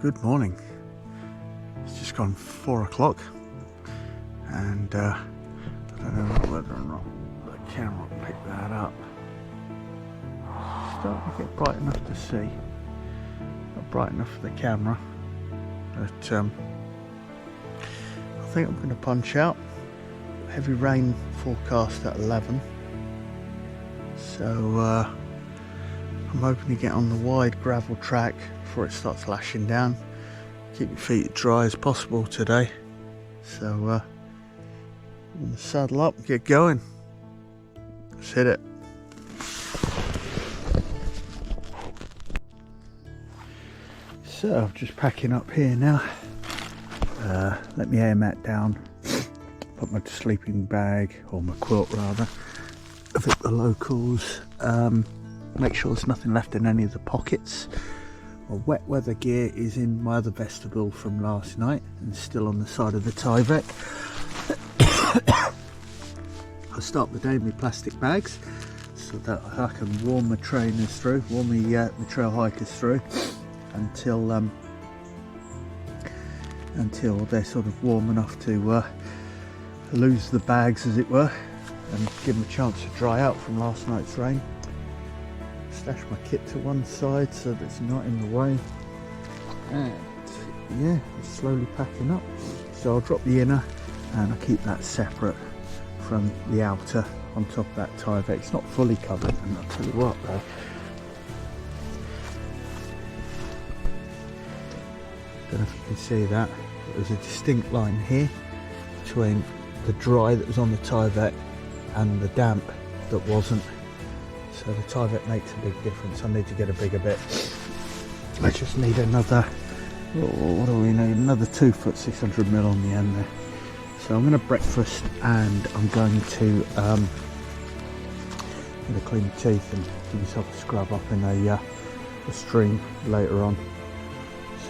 Good morning. It's just gone 4 o'clock and I don't know whether or not the camera will pick that up. It's starting to get bright enough to see, not bright enough for the camera, but I think I'm going to punch out. Heavy rain forecast at 11, so I'm hoping to get on the wide gravel track before it starts lashing down. Keep your feet dry as possible today. So I'm going to saddle up and get going. Let's hit it. So I'm just packing up here now. Let my air mat down. Put my sleeping bag, or my quilt rather, of it the locals. Make sure there's nothing left in any of the pockets. My wet weather gear is in my other vestibule from last night and still on the side of the Tyvek. I start the day in my plastic bags so that I can warm my trainers through, warm my trail hikers through until they're sort of warm enough to lose the bags, as it were, and give them a chance to dry out from last night's rain. Stash my kit to one side so that it's not in the way, and yeah, I'm slowly packing up. So I'll drop the inner and I'll keep that separate from the outer on top of that Tyvek. It's not fully covered, and I'll tell you what though, don't know if you can see that, but there's a distinct line here between the dry that was on the Tyvek and the damp that wasn't. So the Tyvek makes a big difference. I need to get a bigger bit. I just need another, what do we need? Another 2 foot 600mm on the end there. So I'm going to breakfast and I'm going to clean my teeth and give myself a scrub up in a stream later on.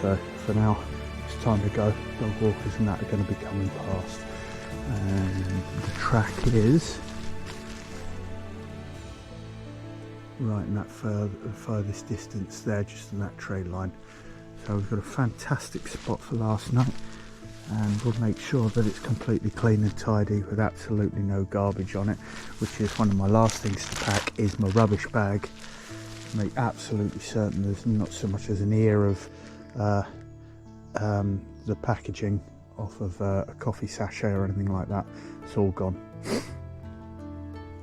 So for now it's time to go. Dog walkers and that are going to be coming past. And the track is right in that furthest distance there, just in that trade line. So we've got a fantastic spot for last night, and we'll make sure that it's completely clean and tidy with absolutely no garbage on it, which is one of my last things to pack, is my rubbish bag. Make absolutely certain there's not so much as an ear of the packaging off of a coffee sachet or anything like that. It's all gone.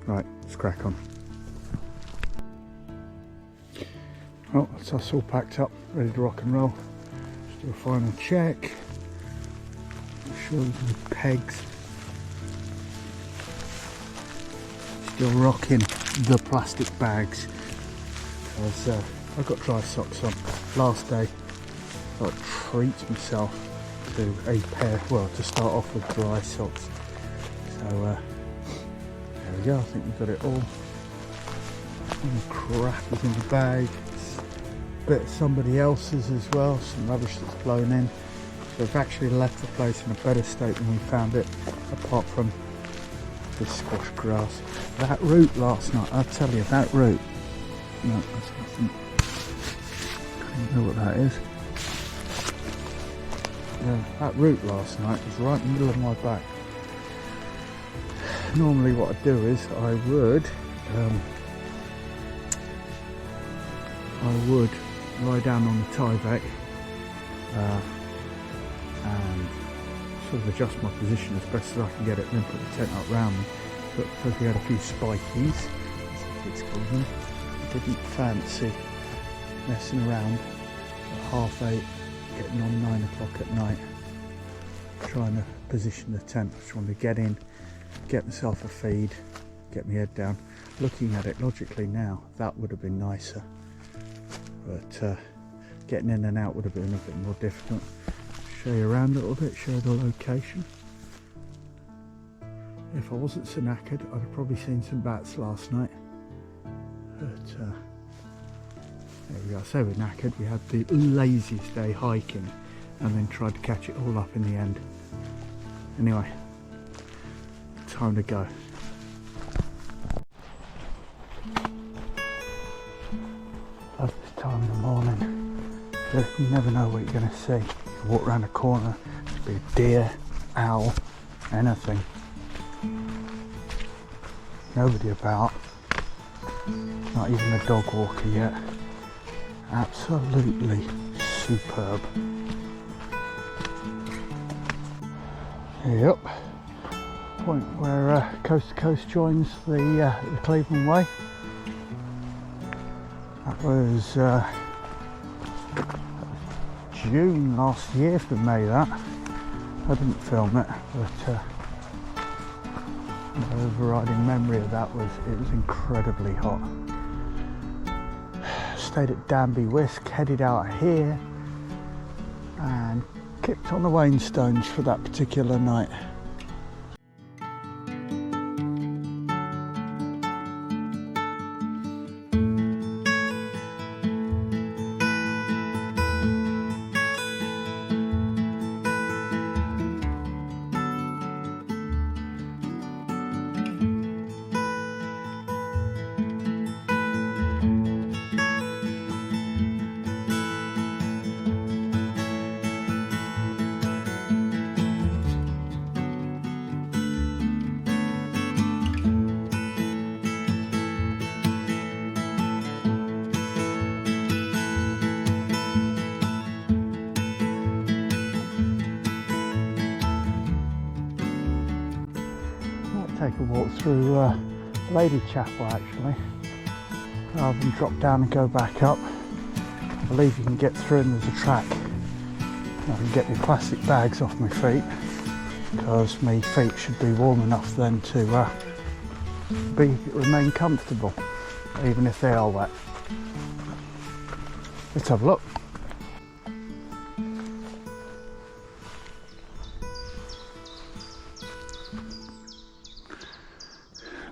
Right, let's crack on. Well, that's us all packed up, ready to rock and roll. Just do a final check. Make sure there's no pegs. Still rocking the plastic bags, because I've got dry socks on. Last day, I treat myself to a pair, well, to start off with dry socks. So there we go, I think we've got it all. All the crap is in the bag. Bit of somebody else's as well, some rubbish that's blown in. So we've actually left the place in a better state than we found it, apart from this squash grass. That root last night, I'll tell you, that root, no, that's nothing. I don't know what that is. Yeah, that root last night was right in the middle of my back. Normally what I'd do is I would lie down on the Tyvek and sort of adjust my position as best as I can get it, and then put the tent up round me. But because we had a few spikies, as the kids call them, I didn't fancy messing around at 8:30, getting on 9 o'clock at night, trying to position the tent. I just wanted to get in, get myself a feed, get my head down. Looking at it logically now, that would have been nicer. But getting in and out would have been a bit more difficult. Show you around a little bit, show the location. If I wasn't so knackered, I'd have probably seen some bats last night. But there we go. I say we're knackered. We had the laziest day hiking and then tried to catch it all up in the end. Anyway, time to go. Love this time in the morning. But you never know what you're going to see. You walk around a corner, it could be a deer, owl, anything. Nobody about. Not even a dog walker yet. Absolutely superb. Yep. Point where Coast to Coast joins the Cleveland Way. That was June last year for me, that. I didn't film it, but my overriding memory of that was it was incredibly hot. Stayed at Danby Whisk, headed out here and kicked on the Wainstones for that particular night. Take a walk through Lady Chapel actually, rather than drop down and go back up. I believe you can get through and there's a track. I can get my plastic bags off my feet because my feet should be warm enough then to remain comfortable, even if they are wet. Let's have a look.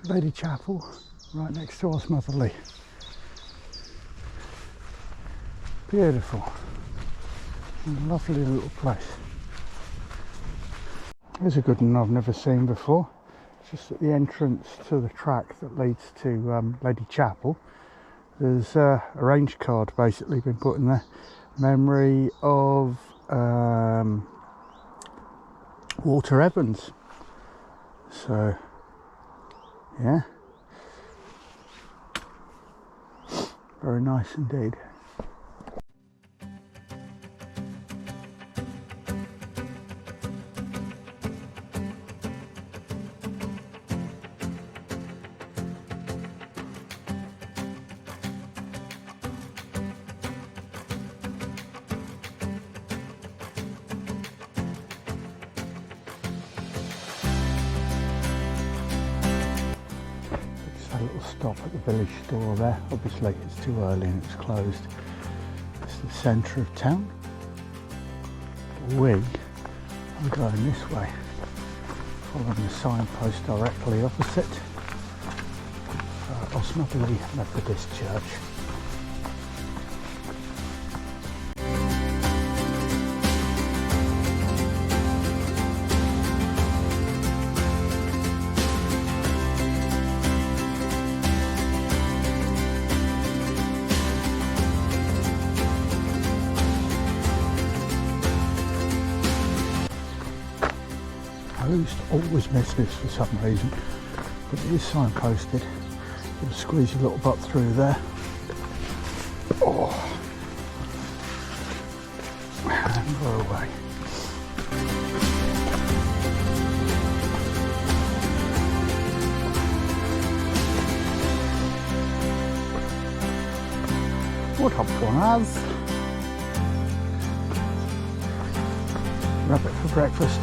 Lady Chapel, right next to Osprey. Beautiful, lovely little place. Here's a good one I've never seen before. Just at the entrance to the track that leads to Lady Chapel, there's a range card basically been put in there. Memory of Walter Evans. So yeah, very nice indeed. A little stop at the village store there. Obviously it's too early and it's closed. It's the centre of town. We are going this way, following the signpost directly opposite Osprey Methodist Church. I used to always miss this for some reason, but it is signposted. You'll squeeze your little butt through there. Oh, and go away. What up, Juanaz? Rabbit for breakfast.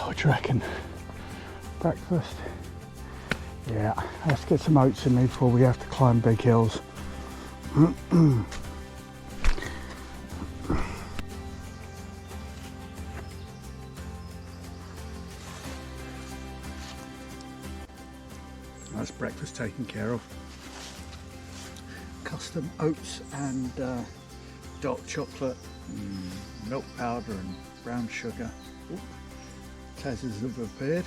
What do you reckon? breakfast. Yeah, let's get some oats in me before we have to climb big hills. That's breakfast taken care of. Custom oats and dark chocolate, milk powder and brown sugar. Ooh, Tezzers have appeared.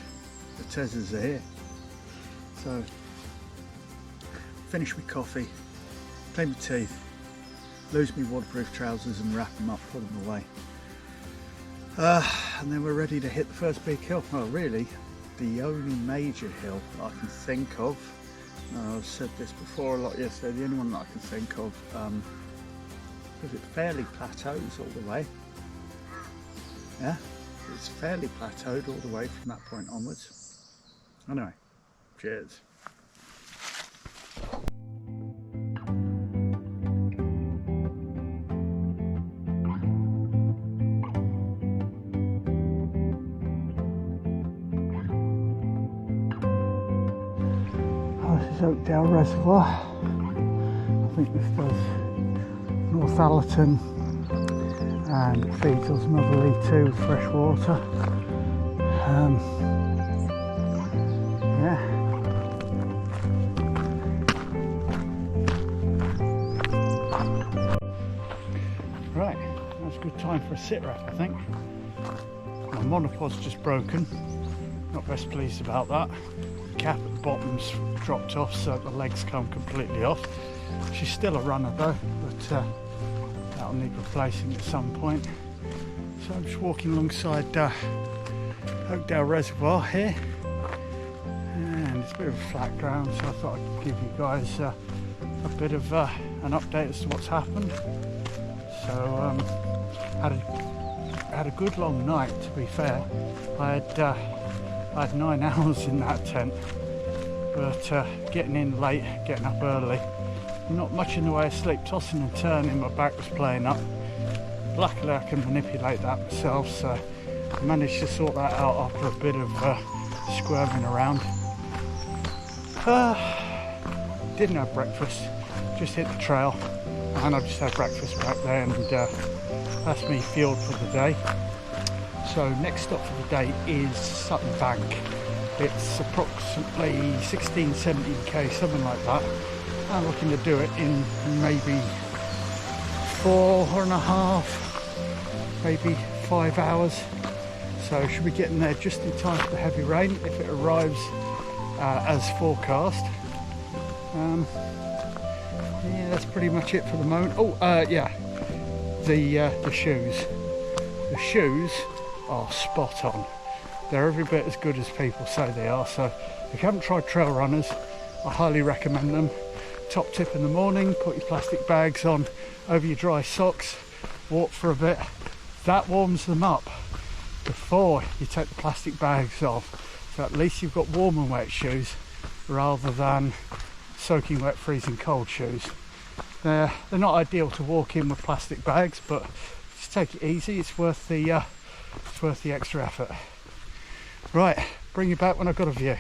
The Tezzers are here. So, finish with coffee, clean my teeth, lose my waterproof trousers and wrap them up, put them away. And then we're ready to hit the first big hill. Well, really, the only major hill I can think of. I've said this before a lot yesterday, the only one that I can think of, because it fairly plateaus all the way. Yeah, it's fairly plateaued all the way from that point onwards. Anyway, cheers. Oakdale Reservoir. I think this does Northallerton and it feeds us another too with fresh water. Yeah. Right, that's a good time for a sit rep, I think. My monopod's just broken. Not best pleased about that. Cap at the bottom's dropped off so the legs come completely off. She's still a runner though, but that'll need replacing at some point. So I'm just walking alongside Oakdale Reservoir here, and it's a bit of a flat ground, so I thought I'd give you guys a bit of an update as to what's happened. So had a good long night, to be fair. I had 9 hours in that tent, but getting in late, getting up early, not much in the way of sleep, tossing and turning, my back was playing up. Luckily I can manipulate that myself, so I managed to sort that out after a bit of squirming around. Didn't have breakfast, just hit the trail, and I've just had breakfast back there, and that's me fueled for the day. So next stop for the day is Sutton Bank. It's approximately 16-17k, something like that. I'm looking to do it in maybe 4.5, maybe 5 hours. So should be getting there just in time for the heavy rain if it arrives as forecast. Yeah, that's pretty much it for the moment. Oh, yeah, the shoes. The shoes are spot on. They're every bit as good as people say they are, so if you haven't tried trail runners, I highly recommend them. Top tip in the morning, put your plastic bags on over your dry socks, walk for a bit. That warms them up before you take the plastic bags off, so at least you've got warm and wet shoes rather than soaking wet, freezing cold shoes. They're not ideal to walk in with plastic bags, but just take it easy. It's worth the extra effort. Right, bring you back when I've got a view.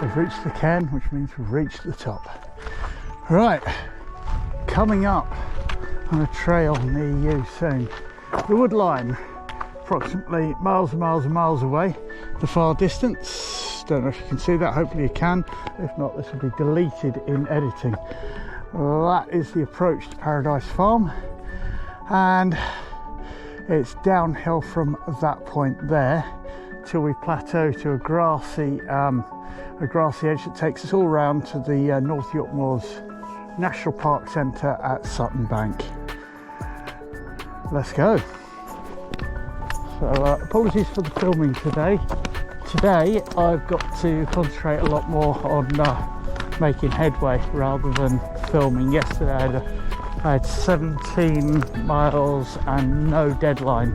We've reached the cairn, which means we've reached the top. Right, coming up on a trail near you soon. The wood line, approximately miles and miles and miles away. The far distance, don't know if you can see that, hopefully you can. If not, this will be deleted in editing. That is the approach to Paradise Farm. and it's downhill from that point there till we plateau to a grassy edge that takes us all round to the North York Moors National Park Centre at Sutton Bank. Let's go. So apologies for the filming today. Today I've got to concentrate a lot more on making headway rather than filming. Yesterday I had 17 miles and no deadline.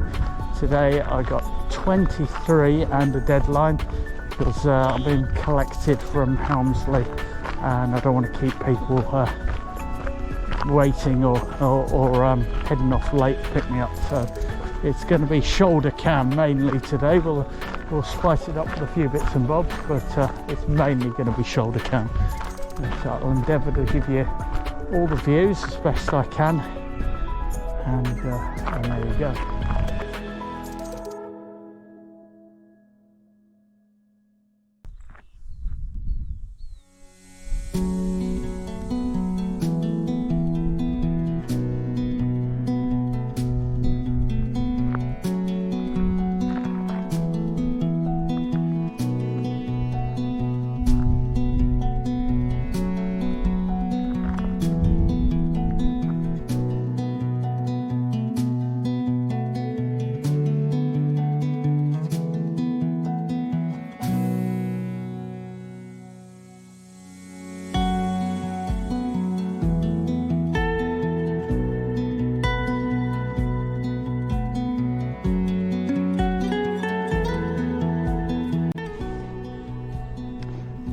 Today I got 23 and a deadline because I've been collected from Helmsley and I don't want to keep people waiting or heading off late to pick me up. So it's going to be shoulder cam mainly today. We'll spice it up with a few bits and bobs, but it's mainly going to be shoulder cam. So I'll endeavour to give you all the views as best I can, and there you go.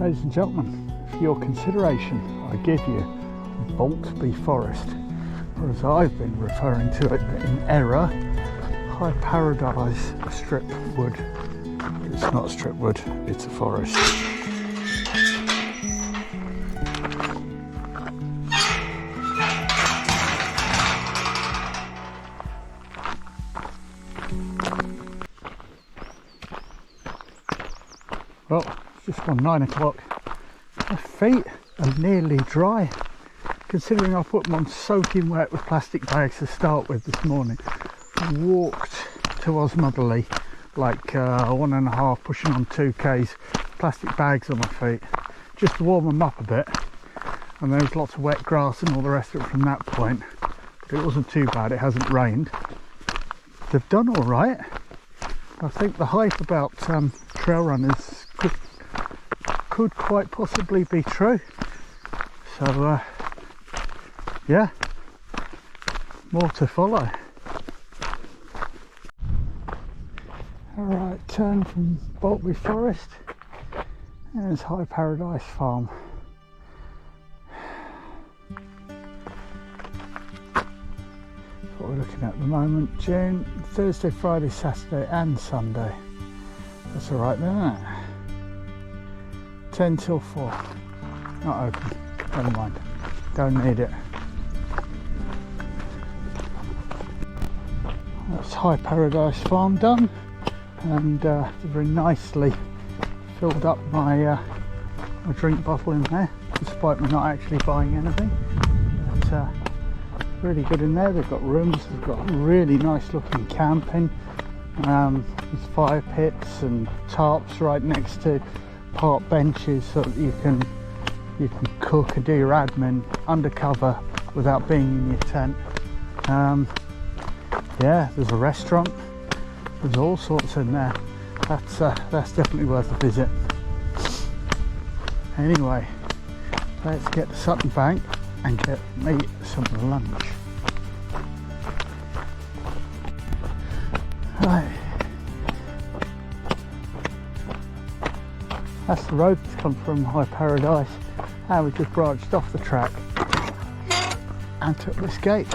Ladies and gentlemen, for your consideration, I give you Boltby Forest, or as I've been referring to it in error, High Paradise Strip Wood. It's not strip wood, it's a forest. Well, it's just gone 9 o'clock. My feet are nearly dry, considering I put them on soaking wet with plastic bags to start with this morning. I walked to Osmotherley like 1.5, pushing on 2 Ks, plastic bags on my feet, just to warm them up a bit. And there was lots of wet grass and all the rest of it from that point. But it wasn't too bad, it hasn't rained. They've done all right. I think the hype about trail runners could quite possibly be true. So yeah, more to follow. Alright, turn from Boltby Forest, and there's High Paradise Farm. That's what we're looking at the moment. June, Thursday, Friday, Saturday and Sunday. That's alright then, isn't it? 10 till 4. Not open. Never mind. Don't need it. That's High Paradise Farm done, and very nicely filled up my drink bottle in there, despite me not actually buying anything. But really good in there. They've got rooms. They've got really nice looking camping. There's fire pits and tarps right next to park benches, so that you can cook and do your admin undercover without being in your tent. Yeah, there's a restaurant. There's all sorts in there. That's definitely worth a visit. Anyway, let's get to Sutton Bank and get me some lunch. Right. That's the road that's come from High Paradise, and we just branched off the track and took this gate.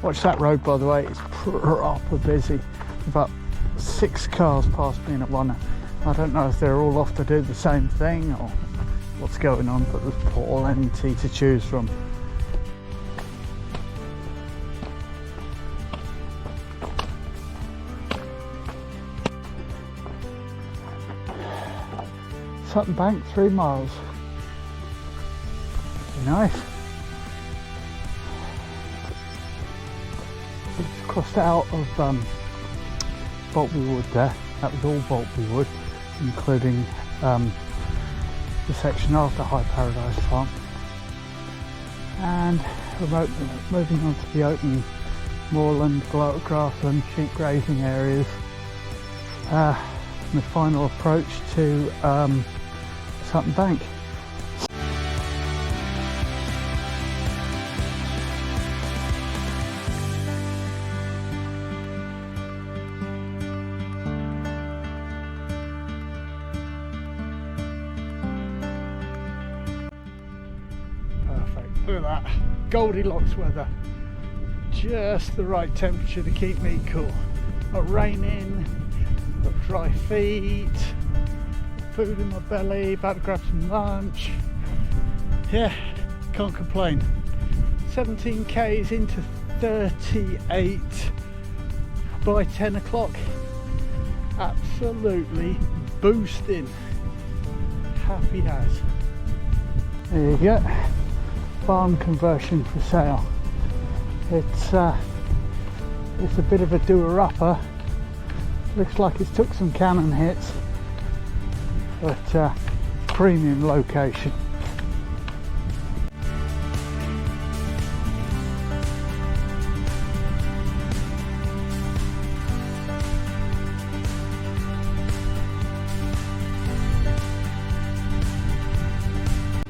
Watch that road, by the way, it's proper busy. About 6 cars passed me in at one. I don't know if they're all off to do the same thing or what's going on, but there's plenty to choose from. Sutton Bank, 3 miles. be nice. Just crossed out of Boltby Wood there. That was all Boltby Wood, including the section of the High Paradise Farm. And we're moving on to the open moorland, grassland, sheep grazing areas. The final approach to Sutton Bank. Perfect, look at that, Goldilocks weather. Just the right temperature to keep me cool. Not raining, got dry feet, food in my belly, about to grab some lunch. Yeah, can't complain. 17 k's into 38 by 10 o'clock. Absolutely boosting. Happy as. There you go. Barn conversion for sale. It's a bit of a doer-upper. Looks like it's took some cannon hits, but premium location.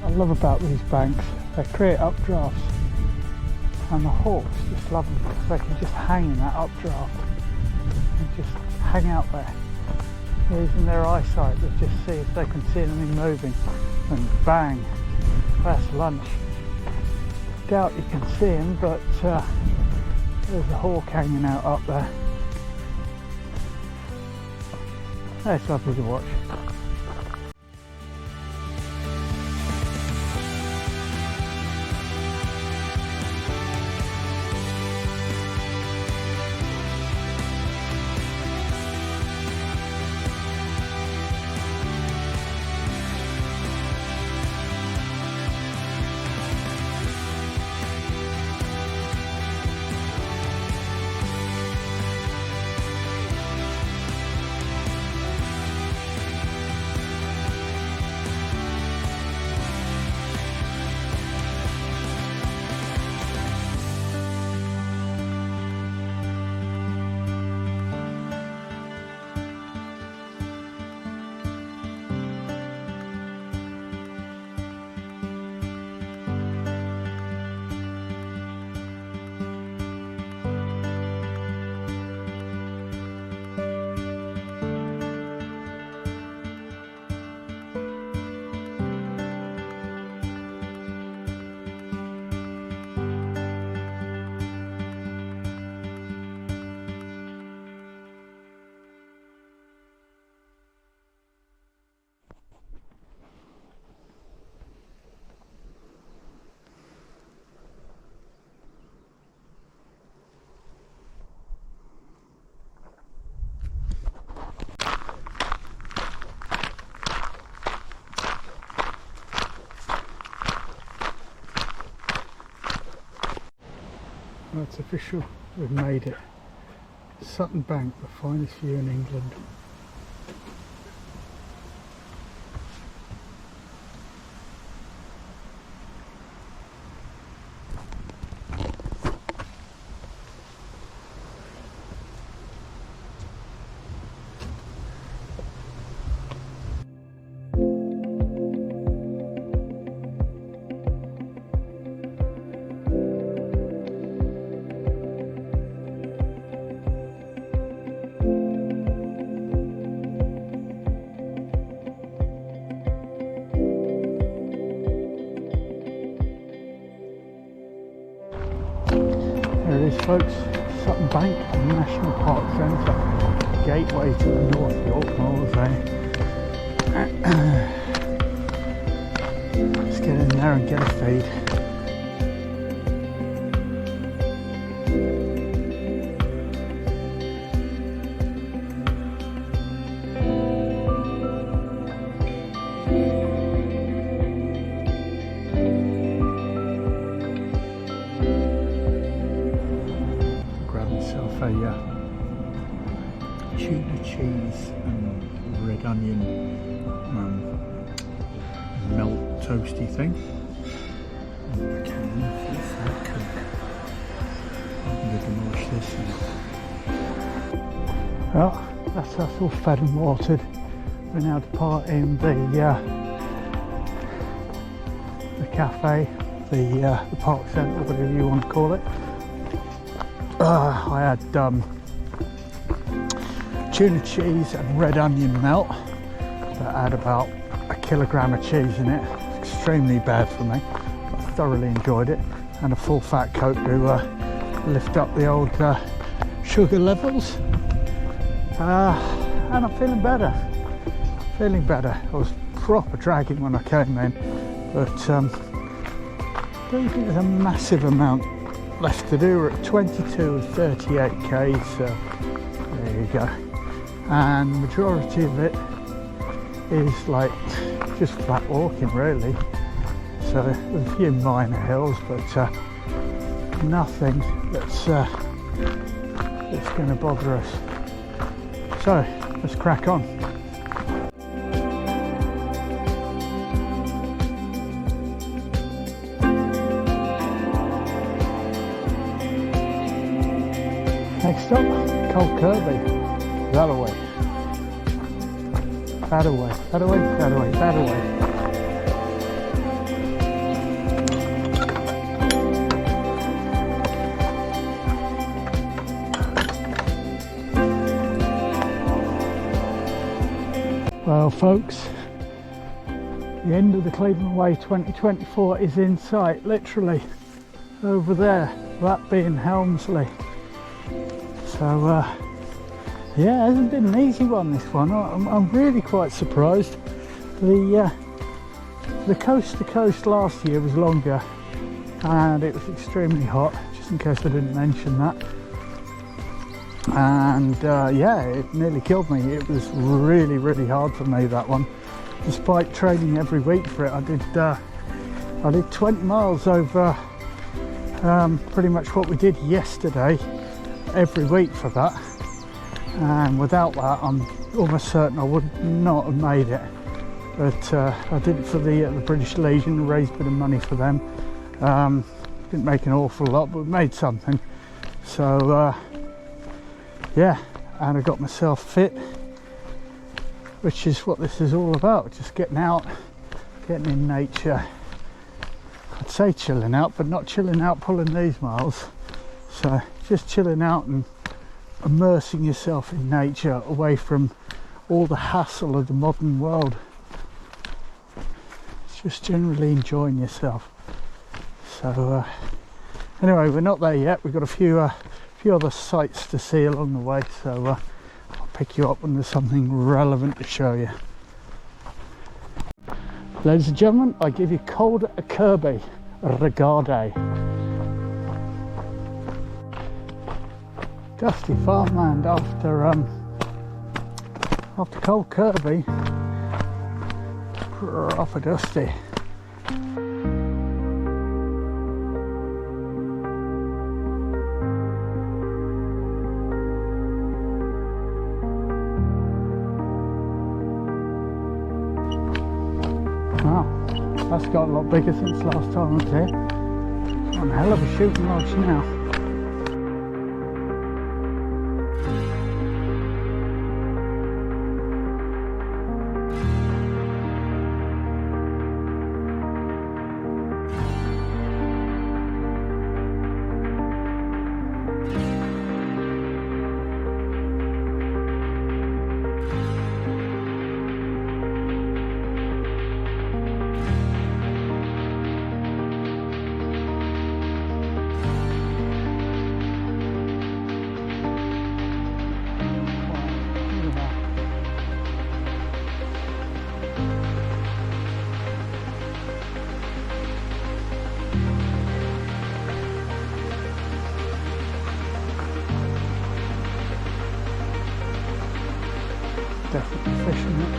I love about these banks, they create updrafts, and the hawks just love them because they can just hang in that updraft and just hang out there, using their eyesight to just see if they can see anything moving, and bang, that's lunch. Doubt you can see him, but there's a hawk hanging out up there. That's lovely to watch. Well, it's official, we've made it. Sutton Bank, the finest view in England. There it is, folks, Sutton Bank National Park Centre, gateway to the North York Moors, Let's get in there and get a feed. melt toasty thing. Okay, I'm going to demolish this now. Well, that's us all fed and watered. We're now departing the cafe, the park centre, whatever you want to call it. I had tuna cheese and red onion melt that had about a kilogram of cheese in it. Extremely bad for me. I thoroughly enjoyed it, and a full fat coke to lift up the old sugar levels. And I'm feeling better. I was proper dragging when I came in, but don't think there's a massive amount left to do. We're at 22 of 38 k's, so there you go. And the majority of it is like just flat walking really. So there's a few minor hills, but nothing that's going to bother us. So let's crack on. Next stop, Cold Kirby. That away. That away, that away, that away, that away. Well folks, the end of the Cleveland Way 2024 is in sight, literally over there, that being Helmsley. So yeah, it hasn't been an easy one, this one. I'm really quite surprised. The coast to coast last year was longer and it was extremely hot, just in case I didn't mention that. And yeah, it nearly killed me. It was really hard for me, that one. Despite training every week for it, I did 20 miles over pretty much what we did yesterday every week for that. And without that, I'm almost certain I would not have made it. But I did it for the British Legion, raised a bit of money for them. Didn't make an awful lot, but made something. So yeah, and I got myself fit, which is what this is all about. Just getting out, getting in nature. I'd say chilling out, but not chilling out pulling these miles. So just chilling out and immersing yourself in nature, away from all the hassle of the modern world. It's just generally enjoying yourself. So anyway, we're not there yet. We've got a few other sights to see along the way, so I'll pick you up when there's something relevant to show you. Ladies and gentlemen, I give you Cold Kirby. Regardez. Dusty farmland after Cold Kirby. Proper dusty. Wow, that's got a lot bigger since last time I was here. One hell of a shooting lodge now. Definitely fishing it.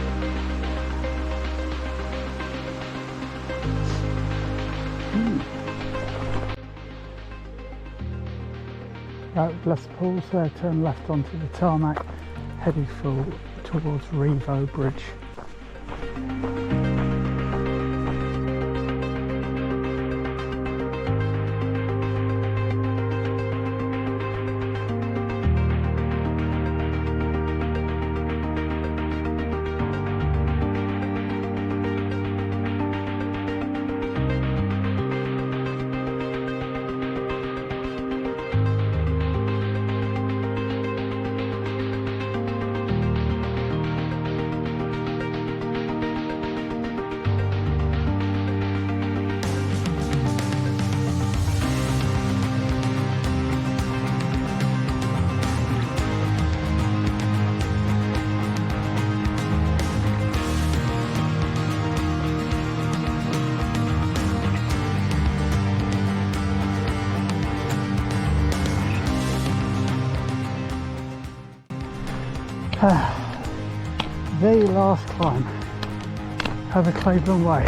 Right, bless the pools there, turn left onto the tarmac, headed towards Revo Bridge. The last climb of the Cleveland Way,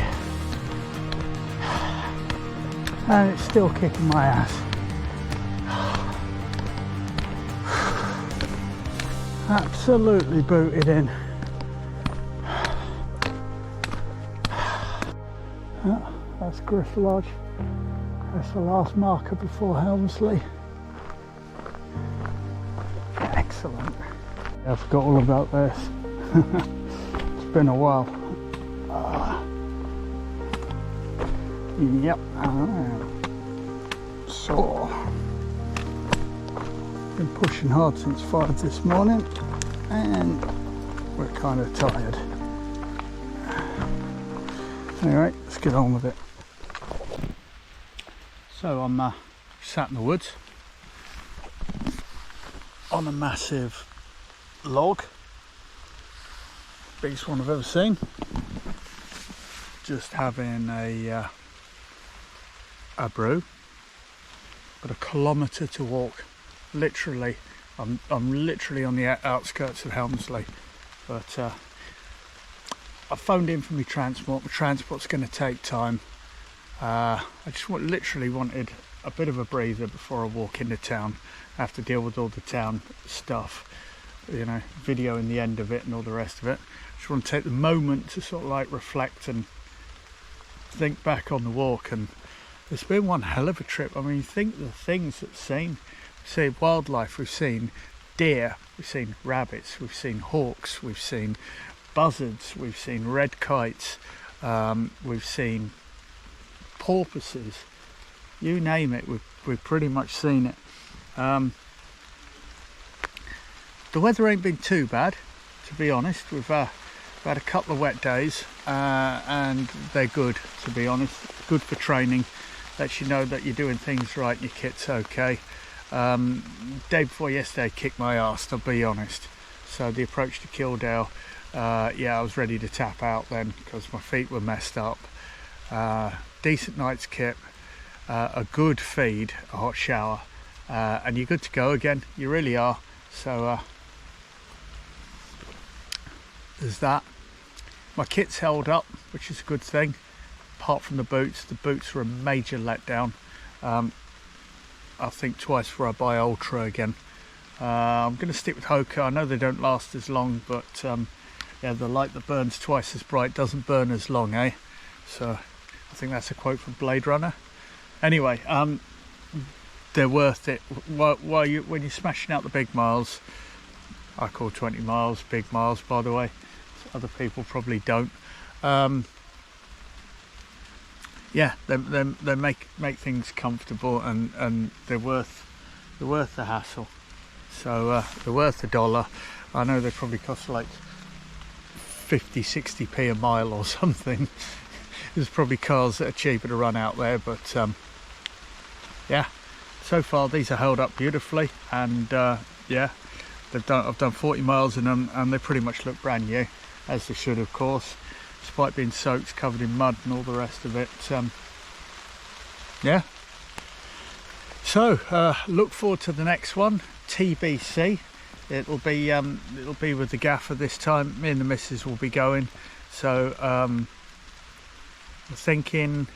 and it's still kicking my ass. Absolutely booted in. That's Griff Lodge. That's the last marker before Helmsley. Excellent. I forgot all about this. It's been a while. Yep. So, been pushing hard since 5 this morning, and we're kind of tired. Anyway, let's get on with it. So I'm sat in the woods on a massive log, biggest one I've ever seen, just having a brew. Got a kilometre to walk, literally. I'm literally on the outskirts of Helmsley, but I phoned in for my transport's going to take time. I just literally wanted a bit of a breather before I walk into town. I have to deal with all the town stuff, you know, videoing the end of it and all the rest of it. Just want to take the moment to sort of like reflect and think back on the walk, and it's been one hell of a trip. I mean, you think the things that we've seen wildlife, we've seen deer, we've seen rabbits, we've seen hawks, we've seen buzzards, we've seen red kites, we've seen porpoises, you name it, we've pretty much seen it. The weather ain't been too bad, to be honest. We've had a couple of wet days, and they're good, to be honest. Good for training, lets you know that you're doing things right and your kit's okay. Day before yesterday kicked my arse, I'll be honest. So the approach to Kildale, yeah, I was ready to tap out then because my feet were messed up. Decent night's kit, a good feed, a hot shower, and you're good to go again. You really are. So there's that. My kit's held up, which is a good thing, apart from the boots. The boots were a major letdown. I'll think twice before I buy Ultra again. I'm going to stick with Hoka. I know they don't last as long, but yeah, the light that burns twice as bright doesn't burn as long, eh? So I think that's a quote from Blade Runner. Anyway, they're worth it. When you're smashing out the big miles, I call 20 miles big miles, by the way. Other people probably don't. Yeah, they make things comfortable, and they're worth the hassle. So they're worth $1. I know they probably cost like 50-60p a mile or something. There's probably cars that are cheaper to run out there, but yeah, so far these are held up beautifully, and yeah, I've done 40 miles in them, and they pretty much look brand new, as they should, of course, despite being soaked, covered in mud and all the rest of it. Yeah, so look forward to the next one, TBC. It'll be with the gaffer this time. Me and the missus will be going, so we're thinking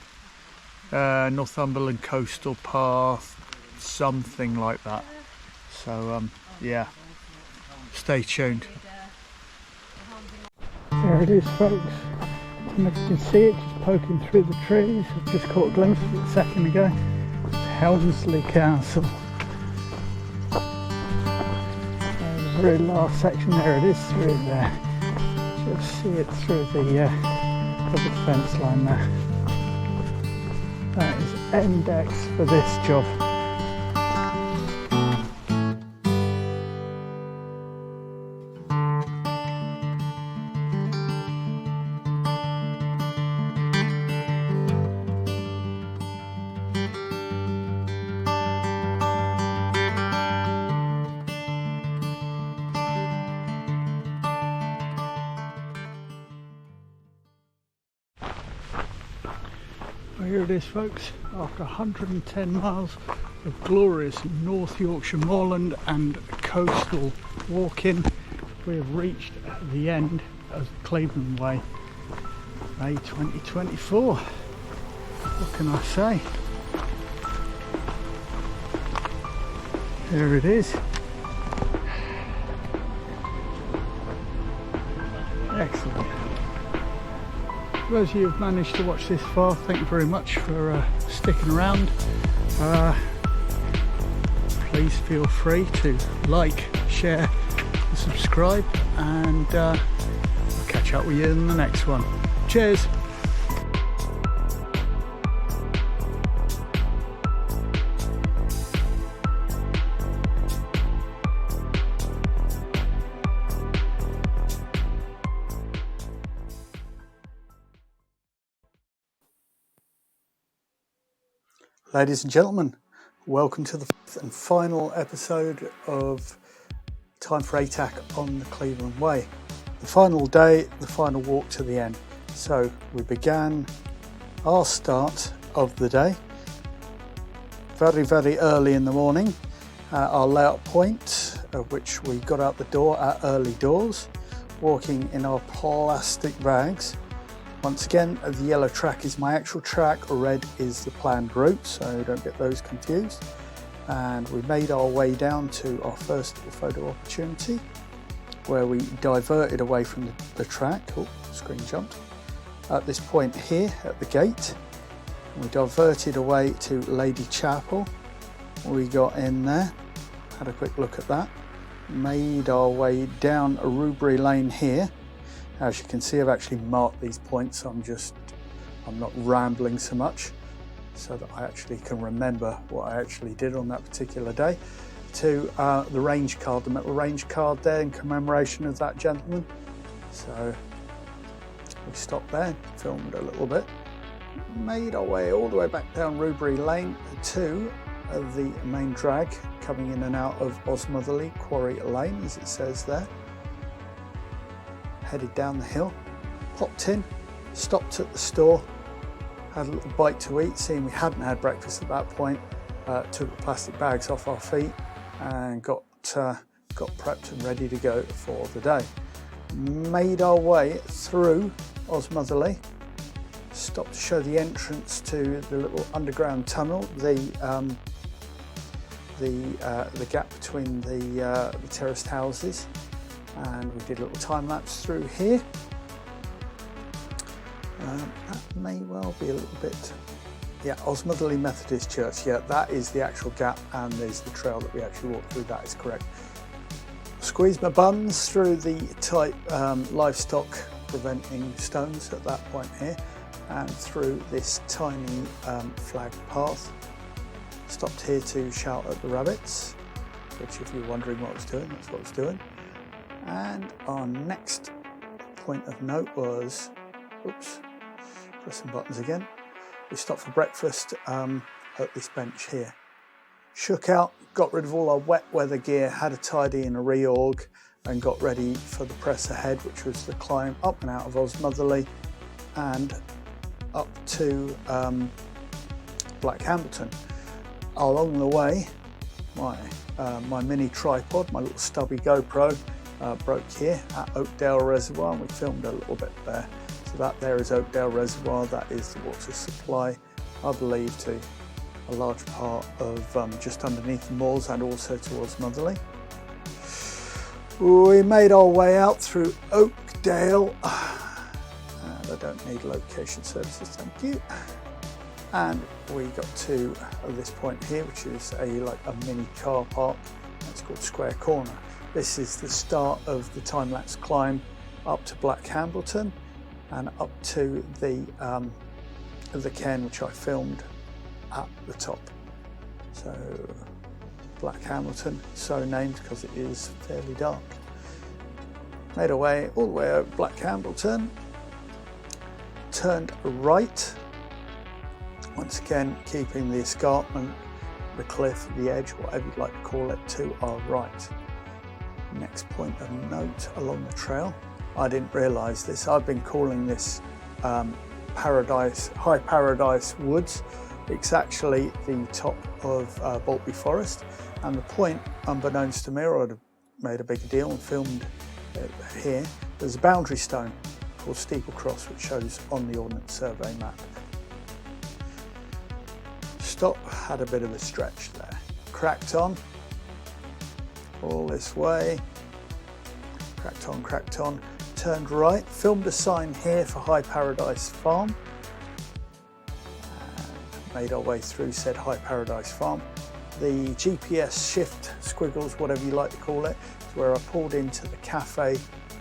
Northumberland Coastal Path, something like that. So yeah, stay tuned. There it is, folks. don't know if you can see it, just poking through the trees. I've just caught a glimpse of it a second ago. It's Helmsley Castle. The very last section, there it is through there. Just see it through the fence line there. That is index for this job. Well, here it is, folks. After 110 miles of glorious North Yorkshire moorland and coastal walking, we have reached the end of Cleveland Way, May 2024. What can I say? There it is. Excellent. For those of you who've managed to watch this far, thank you very much for sticking around. Please feel free to like, share and subscribe, and I'll catch up with you in the next one. Cheers! Ladies and gentlemen, welcome to the fifth and final episode of Time for ATAC on the Cleveland Way. The final day, the final walk to the end. So we began our start of the day very early in the morning at our layout point, at which we got out the door at early doors, walking in our plastic bags. Once again, the yellow track is my actual track, red is the planned route, so don't get those confused. And we made our way down to our first photo opportunity, where we diverted away from the track. Oh, screen jumped. At this point here, at the gate, we diverted away to Lady Chapel. We got in there, had a quick look at that, made our way down Rubery Lane here. As you can see, I've actually marked these points, so I'm not rambling so much, so that I actually can remember what I actually did on that particular day. To the range card, the metal range card there in commemoration of that gentleman. So we stopped there, filmed a little bit, made our way all the way back down Rubery Lane to the main drag, coming in and out of Osmotherley Quarry Lane, as it says there. Headed down the hill, popped in, stopped at the store, had a little bite to eat, seeing we hadn't had breakfast at that point. Took the plastic bags off our feet and got prepped and ready to go for the day. Made our way through Osmotherley, stopped to show the entrance to the little underground tunnel, the gap between the terraced houses. And we did a little time lapse through here. That may well be a little bit, yeah, Osmotherley Methodist Church, yeah, that is the actual gap, and there's the trail that we actually walked through, that is correct. Squeezed my buns through the tight livestock preventing stones at that point here, and through this tiny flagged path. Stopped here to shout at the rabbits, which, if you're wondering what I was doing, that's what I was doing. And our next point of note was, oops, pressing buttons again. We stopped for breakfast at this bench here. Shook out, got rid of all our wet weather gear, had a tidy and a reorg, and got ready for the press ahead, which was the climb up and out of Osmotherley and up to Blackhampton. Along the way, my mini tripod, my little stubby GoPro, broke here at Oakdale Reservoir, and we filmed a little bit there. So that there is Oakdale Reservoir, that is the water supply, I believe, to a large part of just underneath the moors and also towards Motherley. We made our way out through Oakdale, and I don't need location services, thank you. And we got to this point here, which is like a mini car park. It's called Square Corner. This is the start of the time-lapse climb up to Black Hambleton and up to the cairn, which I filmed at the top. So Black Hambleton, so named because it is fairly dark. Made our way all the way over Black Hambleton, turned right, once again keeping the escarpment, the cliff, the edge, whatever you'd like to call it, to our right. Next point of note along the trail, I didn't realise this, I've been calling this High Paradise Woods. It's actually the top of Boltby Forest, and the point, unbeknownst to me, or I'd have made a bigger deal and filmed it here, there's a boundary stone called Steeple Cross, which shows on the Ordnance Survey map. Stop, had a bit of a stretch there, cracked on all this way, cracked on, turned right, filmed a sign here for High Paradise Farm, and made our way through said High Paradise Farm. The GPS shift squiggles, whatever you like to call it, is where I pulled into the cafe,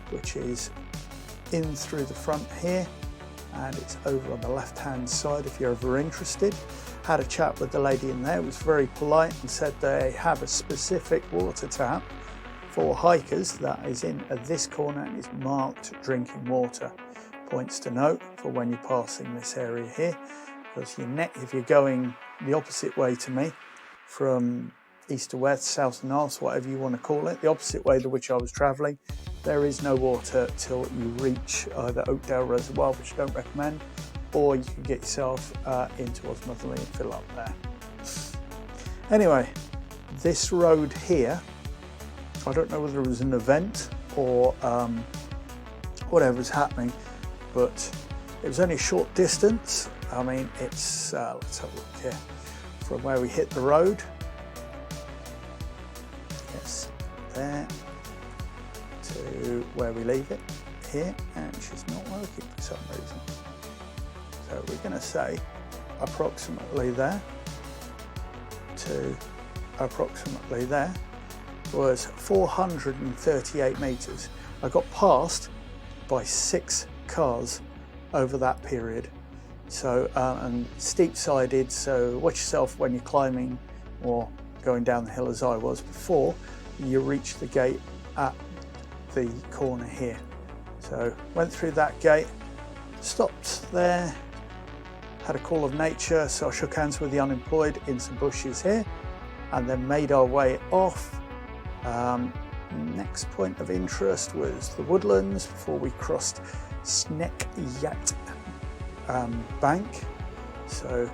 which is in through the front here, and it's over on the left hand side if you're ever interested. Had a chat with the lady in there, was very polite and said they have a specific water tap for hikers that is in at this corner and is marked drinking water. Points to note for when you're passing this area here, because if you're going the opposite way to me, from east to west, south to north, whatever you want to call it, the opposite way to which I was travelling, there is no water till you reach either Oakdale Reservoir, which I don't recommend, or you can get yourself into Osprey and fill up there. Anyway, this road here, I don't know whether it was an event or whatever was happening, but it was only a short distance. I mean, it's, let's have a look here, from where we hit the road, yes, there, to where we leave it here, and she's not working for some reason. So we're going to say approximately there to approximately there was 438 metres. I got passed by 6 cars over that period. So, and steep sided, so watch yourself when you're climbing or going down the hill as I was before you reach the gate at the corner here. So went through that gate, stopped there, had a call of nature, so I shook hands with the unemployed in some bushes here, and then made our way off. Next point of interest was the woodlands before we crossed Sneck Yat Bank. So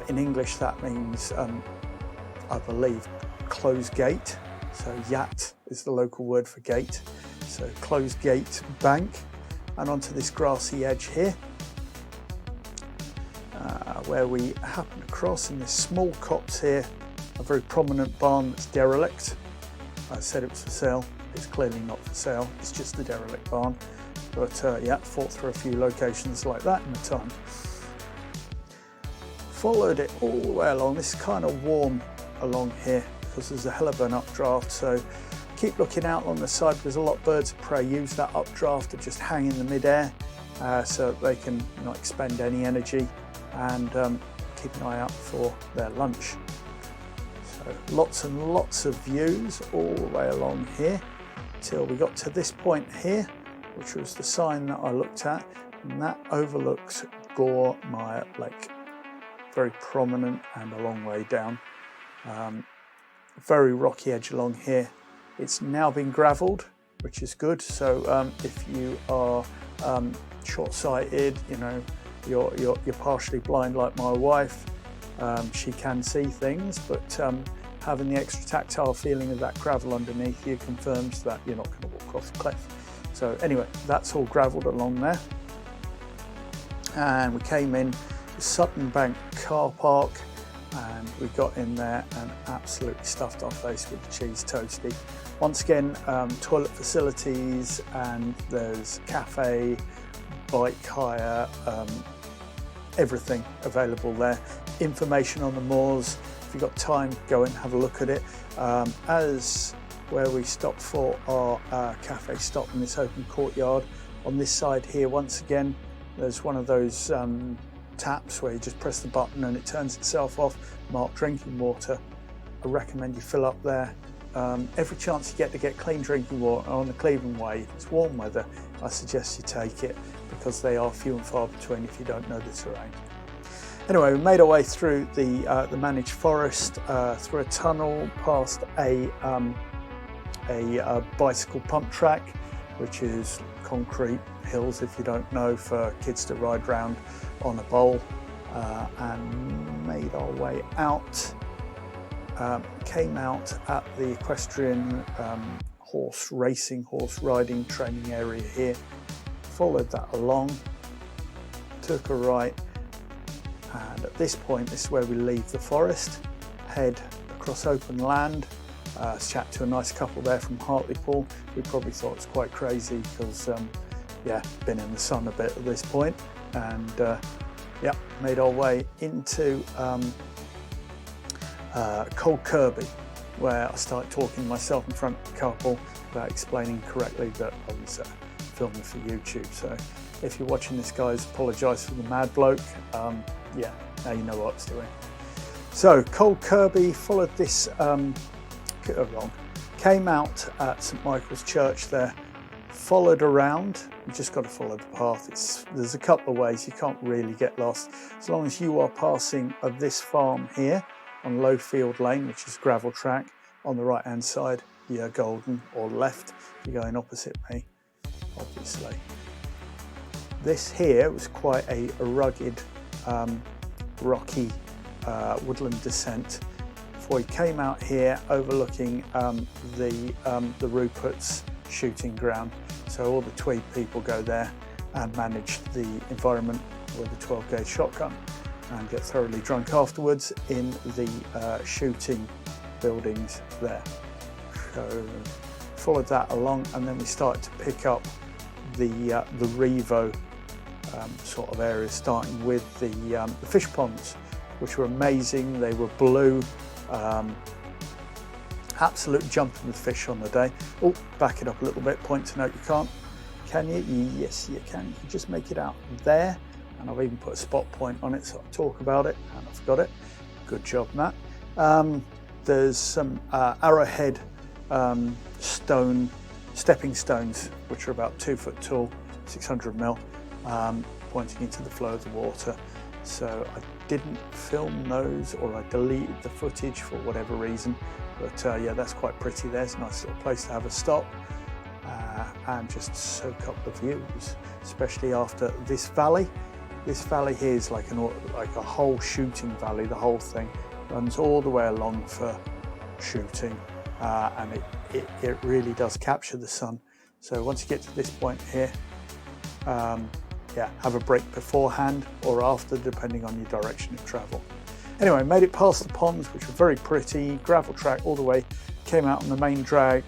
in English that means, I believe, closed gate. So Yat is the local word for gate. So closed gate bank, and onto this grassy edge here, where we happen to cross in this small copse here, a very prominent barn that's derelict. I said it was for sale, it's clearly not for sale, it's just the derelict barn. But yeah, fought through a few locations like that in the time. Followed it all the way along. This is kind of warm along here because there's a hell of an updraft, so keep looking out on the side. There's a lot of birds of prey use that updraft to just hang in the midair so that they can not expend any energy, and keep an eye out for their lunch. So lots and lots of views all the way along here till we got to this point here, which was the sign that I looked at, and that overlooks Goremire Lake. Very prominent and a long way down. Very rocky edge along here. It's now been gravelled, which is good. So if you are short-sighted, you know, you're partially blind like my wife, she can see things, but having the extra tactile feeling of that gravel underneath you confirms that you're not going to walk off the cliff. So anyway, that's all gravelled along there. And we came in the Sutton Bank car park, and we got in there and absolutely stuffed our face with the cheese toastie. Once again, toilet facilities, and there's cafe, bike hire, everything available there. Information on the moors. If you've got time, go and have a look at it. As where we stopped for our cafe stop in this open courtyard, on this side here, once again, there's one of those taps where you just press the button and it turns itself off, marked drinking water. I recommend you fill up there. Every chance you get to get clean drinking water on the Cleveland Way, if it's warm weather, I suggest you take it, because they are few and far between if you don't know the terrain. Anyway, we made our way through the managed forest, through a tunnel, past a bicycle pump track, which is concrete hills, if you don't know, for kids to ride round on a bowl, and made our way out. Came out at the equestrian horse riding training area here, followed that along, took a right, and at this point, this is where we leave the forest, head across open land. Chat to a nice couple there from Hartlepool. We probably thought it was quite crazy because, yeah, been in the sun a bit at this point, and yeah, made our way into Cold Kirby, where I started talking to myself in front of the couple about explaining correctly that I was filming for YouTube. So if you're watching this, guys, apologise for the mad bloke. Yeah, now you know what I was doing. So Cold Kirby, followed this along, came out at St Michael's Church there, followed around. You just got to follow the path. There's a couple of ways, you can't really get lost. As long as you are passing of this farm here on Lowfield Lane, which is gravel track, on the right hand side, you're golden, or left, you're going opposite me, obviously. This here was quite a rugged, rocky woodland descent. Before we came out here overlooking the Rupert's shooting ground. So all the Tweed people go there and manage the environment with a 12 gauge shotgun and get thoroughly drunk afterwards in the shooting buildings there. So followed that along, and then we started to pick up the Revo sort of area, starting with the fish ponds, which were amazing. They were blue. Absolute jumping with fish on the day. Oh, back it up a little bit, point to note you can't. Can you? Yes, you can. You can just make it out there. And I've even put a spot point on it, so I'll talk about it, and I forgot it. Good job, Matt. There's some arrowhead stepping stones, which are about 2 foot tall, 600 mil, pointing into the flow of the water. So I didn't film those, or I deleted the footage for whatever reason. But yeah, that's quite pretty. There's a nice little place to have a stop and just soak up the views, especially after this valley. This valley here is like a whole shooting valley. The whole thing runs all the way along for shooting, and it really does capture the sun. So once you get to this point here, yeah, have a break beforehand or after, depending on your direction of travel. Anyway, made it past the ponds, which were very pretty, gravel track all the way, came out on the main drag,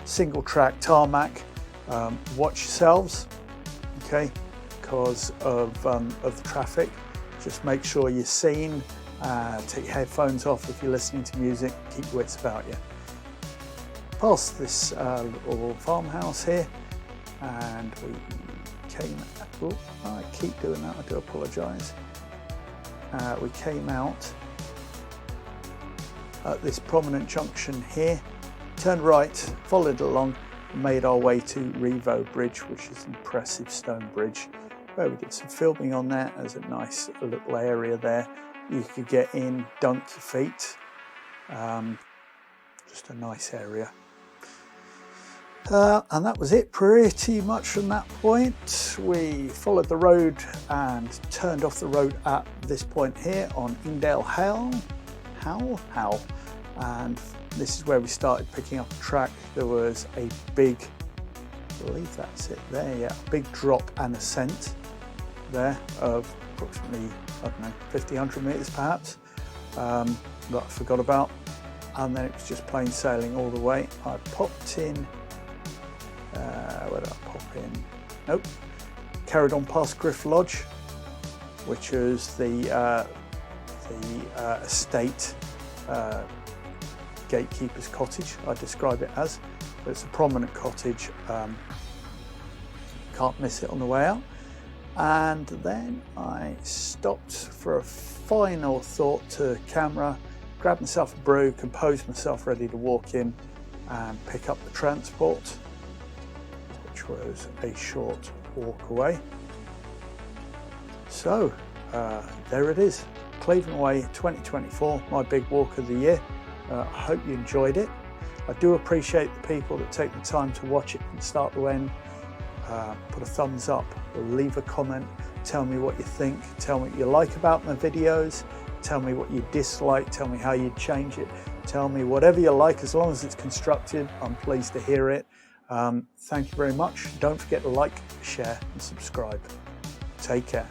single track tarmac. Watch yourselves, okay, because of the traffic. Just make sure you're seen, take your headphones off if you're listening to music, keep your wits about you. Past this little farmhouse here, and we came, oh, I keep doing that, I do apologise. We came out at this prominent junction here, turned right, followed along, and made our way to Revo Bridge, which is an impressive stone bridge, where we did some filming on there. There's a nice little area there. You could get in, dunk your feet. Just a nice area. And that was it pretty much from that point. We followed the road and turned off the road at this point here on Indale How, and this is where we started picking up a track. There was a big, I believe that's it there, yeah, a big drop and ascent there of approximately, I don't know, 50, 100 metres perhaps, that I forgot about, and then it was just plain sailing all the way. I popped in, where did I pop in? Nope. carried on past Griff Lodge, which is the estate gatekeeper's cottage, I describe it as. But it's a prominent cottage, can't miss it on the way out. And then I stopped for a final thought to camera, grabbed myself a brew, composed myself ready to walk in and pick up the transport, which was a short walk away. So there it is, Cleveland Way 2024, my big walk of the year. I hope you enjoyed it. I do appreciate the people that take the time to watch it from start to end. Put a thumbs up, or leave a comment, tell me what you think, tell me what you like about my videos, tell me what you dislike, tell me how you'd change it, tell me whatever you like, as long as it's constructive. I'm pleased to hear it. Thank you very much. Don't forget to like, share and subscribe. Take care.